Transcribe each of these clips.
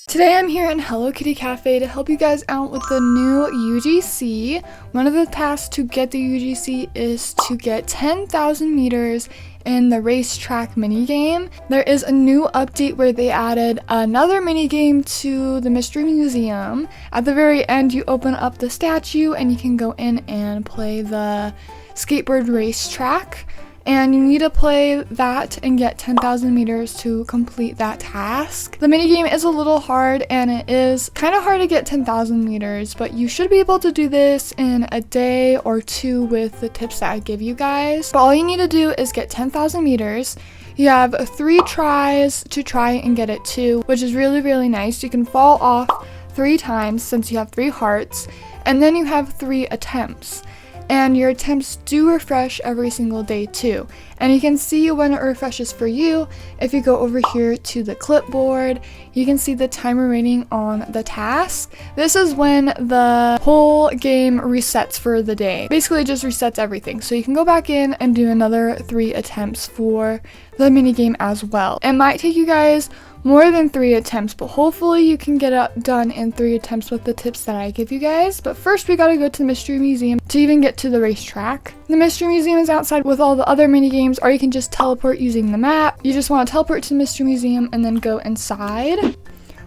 Today I'm here in Hello Kitty Cafe to help you guys out with the new UGC. One of the tasks to get the UGC is to get 10,000 meters in the racetrack minigame. There is a new update where they added another minigame to the Mystery Museum. At the very end, you open up the statue and you can go in and play the skateboard racetrack. And you need to play that and get 10,000 meters to complete that task. The minigame is a little hard and it is kind of hard to get 10,000 meters, but you should be able to do this in a day or two with the tips that I give you guys. But all you need to do is get 10,000 meters. You have 3 tries to try and get it too, which is really nice. You can fall off 3 times since you have 3 hearts, and then you have 3 attempts. And your attempts do refresh every single day too. And you can see when it refreshes for you. If you go over here to the clipboard, you can see the timer rating on the task. This is when the whole game resets for the day. Basically just resets everything. So you can go back in and do another 3 attempts for the minigame as well. It might take you guys more than 3 attempts, but hopefully you can get it done in 3 attempts with the tips that I give you guys. But first we gotta go to the Mystery Museum to even get to the racetrack. The Mystery Museum is outside with all the other minigames, or you can just teleport using the map. You just want to teleport to the Mystery Museum and then go inside.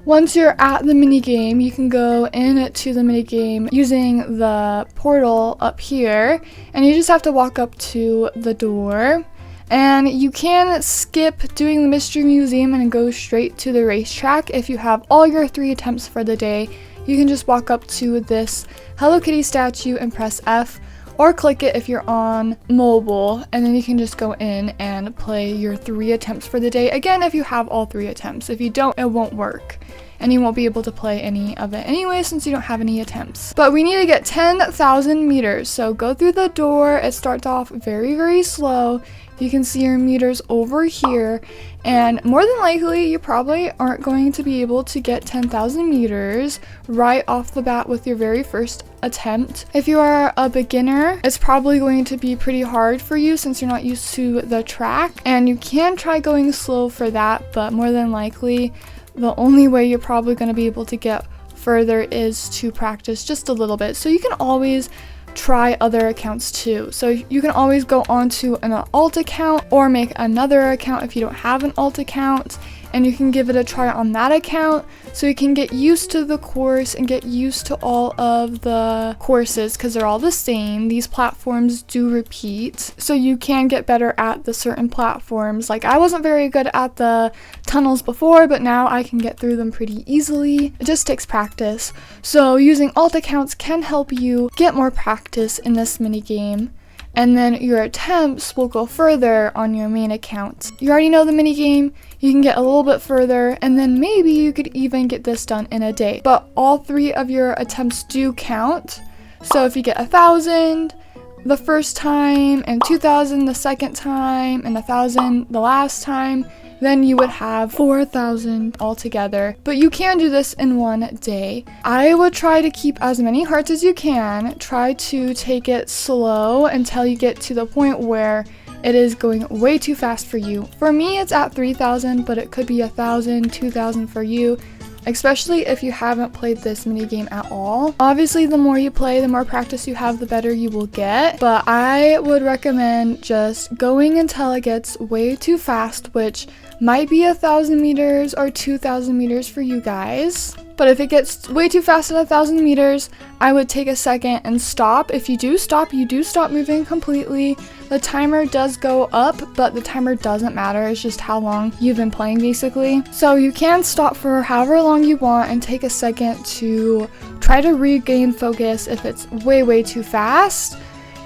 Once you're at the minigame, you can go into the minigame using the portal up here, and you just have to walk up to the door. And you can skip doing the Mystery Museum and go straight to the racetrack. If you have all your 3 attempts for the day, you can just walk up to this Hello Kitty statue and press F, or click it if you're on mobile, and then you can just go in and play your 3 attempts for the day. Again, if you have all 3 attempts. If you don't, it won't work. And you won't be able to play any of it anyway since you don't have any attempts. But we need to get 10,000 meters. So go through the door. It starts off very slow. You can see your meters over here, and more than likely you probably aren't going to be able to get 10,000 meters right off the bat with your very first attempt. If you are a beginner, it's probably going to be pretty hard for you since you're not used to the track, and you can try going slow for that, but more than likely the only way you're probably going to be able to get further is to practice just a little bit. So you can always try other accounts too. So you can always go onto an alt account or make another account if you don't have an alt account, and you can give it a try on that account so you can get used to the course and get used to all of the courses because they're all the same. These platforms do repeat, so you can get better at the certain platforms. Like I wasn't very good at the tunnels before, but now I can get through them pretty easily. It just takes practice. So using alt accounts can help you get more practice in this mini game. And then your attempts will go further on your main account. You already know the minigame, you can get a little bit further, and then maybe you could even get this done in a day. But all 3 of your attempts do count. So if you get 1,000 the first time, and 2,000 the second time, and 1,000 the last time, then you would have 4,000 altogether. But you can do this in one day. I would try to keep as many hearts as you can. Try to take it slow until you get to the point where it is going way too fast for you. For me, it's at 3,000, but it could be 1,000, 2,000 for you, especially if you haven't played this minigame at all. Obviously, the more you play, the more practice you have, the better you will get. But I would recommend just going until it gets way too fast, which might be 1,000 meters or 2,000 meters for you guys. But if it gets way too fast at 1,000 meters, I would take a second and stop. If you do stop, moving completely. The timer does go up, but the timer doesn't matter. It's just how long you've been playing, basically. So you can stop for however long you want and take a second to try to regain focus if it's way too fast.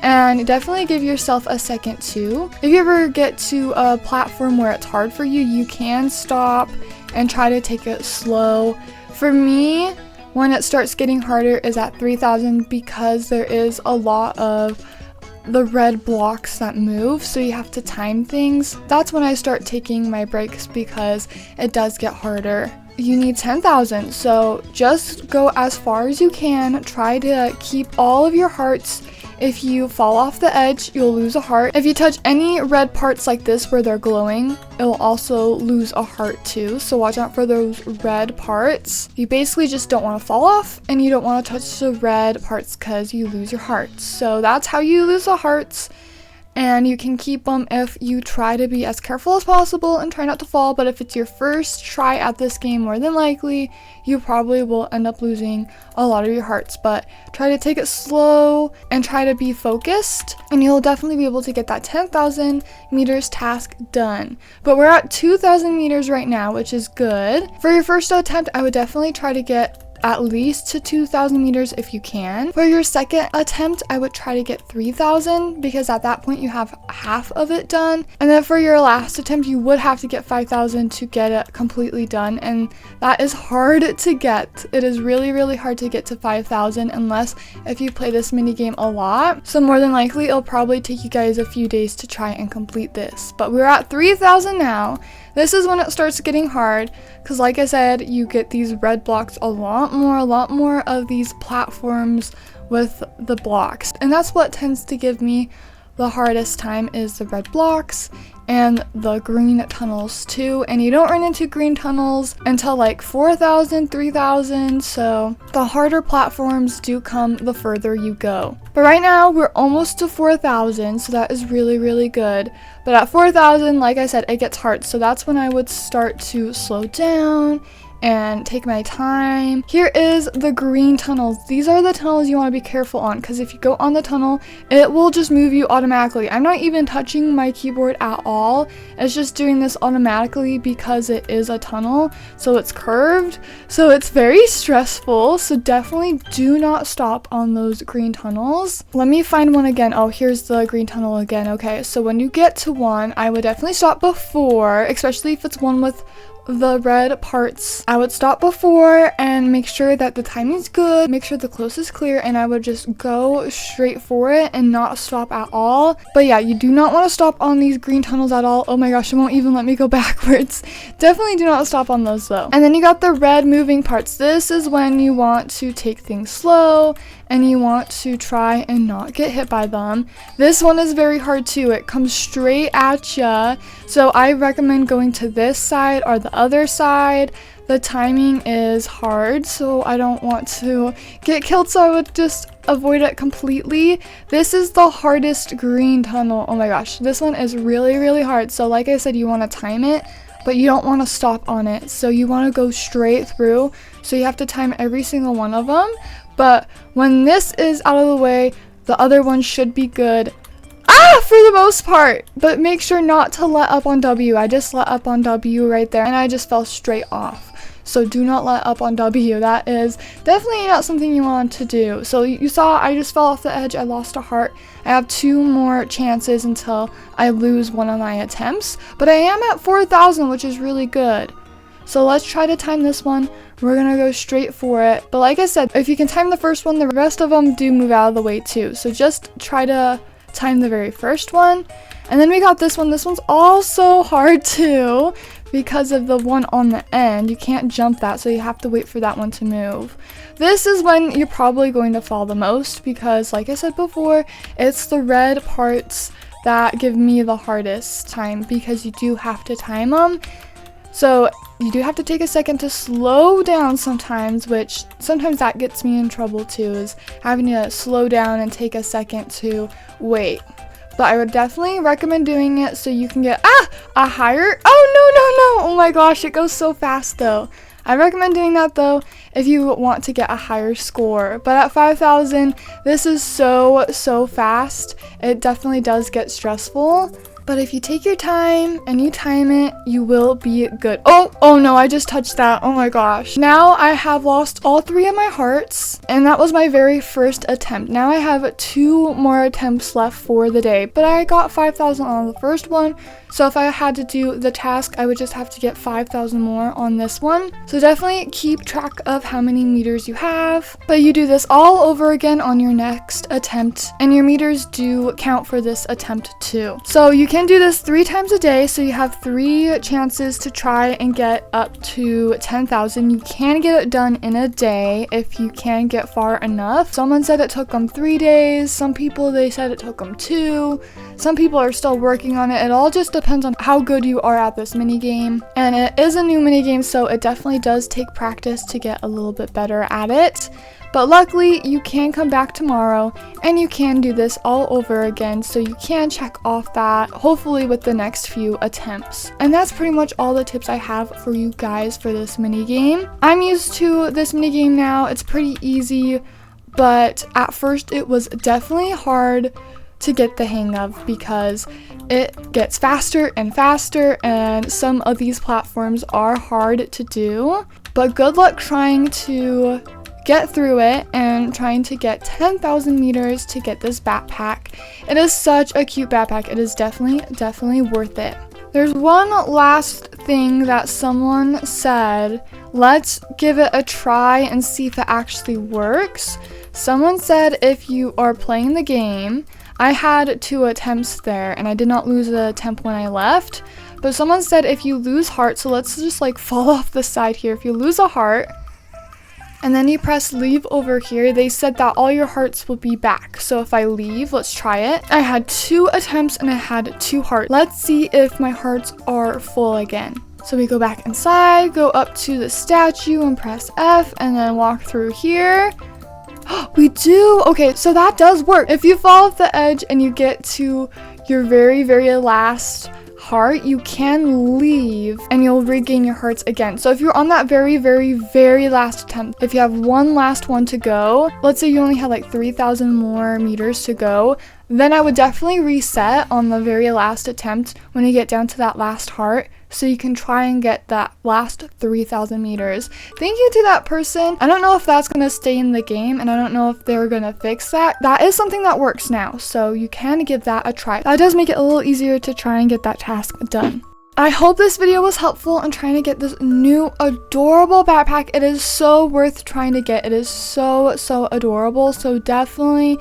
And definitely give yourself a second too. If you ever get to a platform where it's hard for you, you can stop and try to take it slow. For me, when it starts getting harder is at 3,000 because there is a lot of the red blocks that move, so you have to time things. That's when I start taking my breaks because it does get harder. You need 10,000, so just go as far as you can. Try to keep all of your hearts If you fall off the edge, you'll lose a heart. If you touch any red parts like this where they're glowing, it'll also lose a heart too. So watch out for those red parts. You basically just don't want to fall off, and you don't want to touch the red parts because you lose your hearts. So that's how you lose the hearts. And you can keep them if you try to be as careful as possible and try not to fall. But if it's your first try at this game, more than likely, you probably will end up losing a lot of your hearts. But try to take it slow and try to be focused, and you'll definitely be able to get that 10,000 meters task done. But we're at 2,000 meters right now, which is good. For your first attempt, I would definitely try to get at least to 2,000 meters if you can. For your second attempt, I would try to get 3,000 because at that point you have half of it done. And then for your last attempt, you would have to get 5,000 to get it completely done, and that is hard to get. It is really, really hard to get to 5,000 unless if you play this mini game a lot. So more than likely, it'll probably take you guys a few days to try and complete this. But we're at 3,000 now. This is when it starts getting hard because, like I said, you get these red blocks a lot more of these platforms with the blocks. And that's what tends to give me the hardest time, is the red blocks and the green tunnels too. And you don't run into green tunnels until like 4,000, 3,000. So the harder platforms do come the further you go. But right now we're almost to 4,000, so that is really, really good. But at 4,000, like I said, it gets hard. So that's when I would start to slow down and take my time. Here is the green tunnels. These are the tunnels you want to be careful on, because if you go on the tunnel, it will just move you automatically. I'm not even touching my keyboard at all. It's just doing this automatically because it is a tunnel, so it's curved. So it's very stressful, so definitely do not stop on those green tunnels. Let me find one again. Oh, here's the green tunnel again. Okay, so when you get to one, I would definitely stop before, especially if it's one with the red parts. I would stop before and make sure that the timing's good, make sure the close is clear, and I would just go straight for it and not stop at all. But yeah, you do not want to stop on these green tunnels at all. Oh my gosh, it won't even let me go backwards. Definitely do not stop on those though. And then you got the red moving parts. This is when you want to take things slow and you want to try and not get hit by them. This one is very hard too. It comes straight at ya. So I recommend going to this side or the other side. The timing is hard, so I don't want to get killed, so I would just avoid it completely. This is the hardest green tunnel. Oh my gosh, this one is really, really hard. So like I said, you want to time it, but you don't want to stop on it. So you want to go straight through. So you have to time every single one of them. But when this is out of the way, the other one should be good. For the most part, but make sure not to let up on W. I just let up on W right there and I just fell straight off. So do not let up on W. That is definitely not something you want to do. So you saw I just fell off the edge. I lost a heart. I have 2 more chances until I lose one of my attempts, but I am at 4,000, which is really good. So let's try to time this one. We're gonna go straight for it. But like I said, if you can time the first one, the rest of them do move out of the way too. So just try to time the very first one. And then we got this one. This one's also hard too because of the one on the end. You can't jump that, so you have to wait for that one to move. This is when you're probably going to fall the most because, like I said before, it's the red parts that give me the hardest time because you do have to time them. So you do have to take a second to slow down sometimes, which sometimes that gets me in trouble too, is having to slow down and take a second to wait. But I would definitely recommend doing it so you can get a higher. Oh no, oh my gosh, it goes so fast though. I recommend doing that though if you want to get a higher score. But at 5,000, this is so fast. It definitely does get stressful. But if you take your time and you time it, you will be good. Oh no, I just touched that. Oh my gosh. Now I have lost all 3 of my hearts, and that was my very first attempt. Now I have 2 more attempts left for the day, but I got 5,000 on the first one. So if I had to do the task, I would just have to get 5,000 more on this one. So definitely keep track of how many meters you have. But you do this all over again on your next attempt, and your meters do count for this attempt too. So you can do this 3 times a day, so you have 3 chances to try and get up to 10,000. You can get it done in a day if you can get far enough. Someone said it took them 3 days. Some people, they said it took them 2. Some people are still working on it. It all just depends on how good you are at this mini game. And it is a new mini game, so it definitely does take practice to get a little bit better at it. But luckily, you can come back tomorrow and you can do this all over again, so you can check off that, hopefully with the next few attempts. And that's pretty much all the tips I have for you guys for this mini game. I'm used to this mini game now. It's pretty easy, but at first it was definitely hard to get the hang of because it gets faster and faster, and some of these platforms are hard to do. But good luck trying to get through it and trying to get 10,000 meters to get this backpack. It is such a cute backpack. It is definitely worth it. There's one last thing that someone said, let's give it a try and see if it actually works. Someone said if you are playing the game, I had 2 attempts there and I did not lose an attempt when I left, but someone said if you lose heart, so let's just like fall off the side here. If you lose a heart, and then you press leave over here, they said that all your hearts will be back. So if I leave, let's try it. I had 2 attempts and I had 2 hearts. Let's see if my hearts are full again. So we go back inside, go up to the statue and press F, and then walk through here. We do! Okay, so that does work. If you fall off the edge and you get to your very last heart, you can leave and you'll regain your hearts again. So if you're on that very last attempt, if you have one last one to go, let's say you only had like 3,000 more meters to go, then I would definitely reset on the very last attempt when you get down to that last heart, so you can try and get that last 3,000 meters. Thank you to that person. I don't know if that's gonna stay in the game, and I don't know if they're gonna fix that. That is something that works now, so you can give that a try. That does make it a little easier to try and get that task done. I hope this video was helpful in trying to get this new adorable backpack. It is so worth trying to get. It is so adorable. So definitely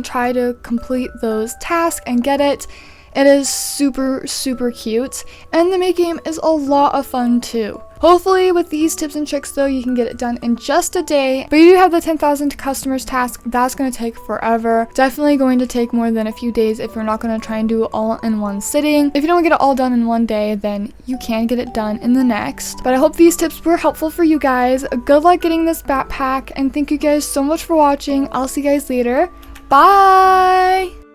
try to complete those tasks and get it. It is super cute, and the mini game is a lot of fun too. Hopefully with these tips and tricks though, you can get it done in just a day, but you do have the 10,000 customers task. That's going to take forever. Definitely going to take more than a few days if you're not going to try and do it all in one sitting. If you don't get it all done in one day, then you can get it done in the next. But I hope these tips were helpful for you guys. Good luck getting this backpack, and thank you guys so much for watching. I'll see you guys later. Bye!